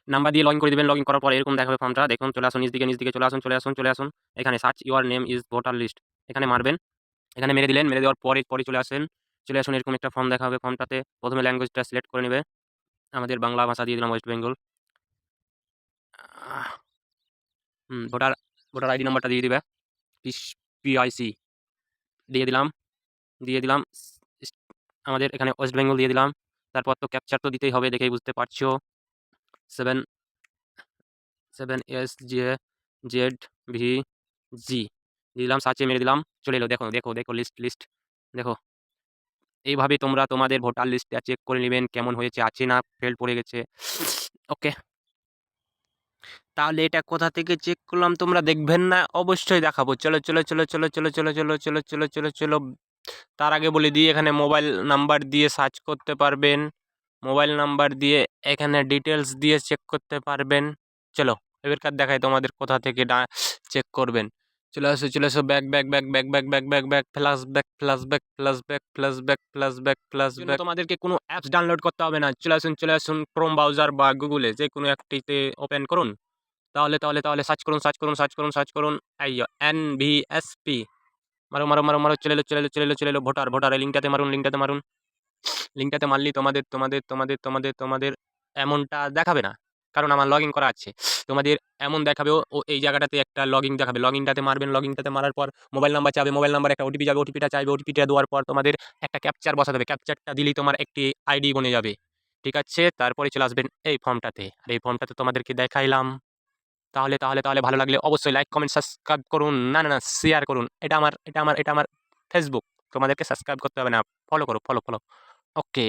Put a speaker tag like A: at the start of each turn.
A: Number দিয়ে login করে দিবেন। লগইন করার পর এরকম দেখাবে ফর্মটা। দেখুন চলে আসুন নিচ দিকে চলে আসুন। এখানে search your name is voter list এখানে মারবেন। এখানে মেরে দিলেন। মেরে দেওয়ার পরে চলে আসুন এরকম একটা ফর্ম দেখাবে। ফর্মটাতে প্রথমে ল্যাঙ্গুয়েজটা সিলেক্ট করে নেবে। আমাদের বাংলা ভাষা দিয়ে দিলাম West Bengal. Voter voter ID নাম্বারটা দিয়ে দিবে। পিআইসি দিয়ে দিলাম। আমাদের এখানে ওয়েস্ট বেঙ্গল দিয়ে দিলাম। তারপর তো ক্যাপচার তো দিতেই হবে, দেখেই বুঝতে পারছো। 7SJZVG দিলাম, সার্চে মেরে দিলাম, চলে এলো। দেখো লিস্ট দেখো। এইভাবে তোমরা তোমাদের ভোটার লিস্টটা চেক করে নেবেন কেমন হয়েছে, আছে না ফেল পড়ে গেছে। ওকে, তাহলে এটা কোথা থেকে চেক করলাম তোমরা দেখবেন না? অবশ্যই দেখাবো। চলো। তার আগে বলে দিই, এখানে মোবাইল নাম্বার দিয়ে সার্চ করতে পারবেন। মোবাইল নাম্বার দিয়ে এখানে ডিটেলস দিয়ে চেক করতে পারবেন। চলো এবারকার দেখাই তোমাদের কোথা থেকে চেক করবেন। চলে আসো ব্যাক প্লাস ব্যাক। তোমাদেরকে কোনো অ্যাপস ডাউনলোড করতে হবে না। চলে আসুন ক্রোম ব্রাউজার বা গুগলে যে কোনো একটিতে ওপেন করুন। তাহলে সার্চ করুন এই NVSP। মারো। চলে এলো ভোটার এই লিঙ্কটাতে মারুন। লিঙ্কটাতে মারলেই তোমাদের এমনটা দেখাবে না, কারণ আমার লগ ইন করা আছে। তোমাদের এমন দেখাবে, ও এই জায়গাটাতে একটা লগ ইন দেখাবে। লগ ইনটাতে মারবেন। লগ ইনটাতে মারার পর মোবাইল নাম্বার চাইবে। মোবাইল নাম্বার একটা ওটিপি যাবে। ওটিপিটা চাইবে। ওটিপিটা দেওয়ার পর তোমাদের একটা ক্যাপচার বসাতে হবে। ক্যাপচারটা দিলেই তোমার একটি আইডি বনে যাবে। ঠিক আছে, তারপরে চলে আসবেন এই ফর্মটাতে। আর এই ফর্মটাতে তোমাদেরকে দেখাইলাম। তাহলে ভালো লাগলে অবশ্যই লাইক কমেন্ট সাবস্ক্রাইব করুন। না শেয়ার করুন। এটা আমার ফেসবুক। তোমাদেরকে সাবস্ক্রাইব করতে হবে না, ফলো করো। ওকে।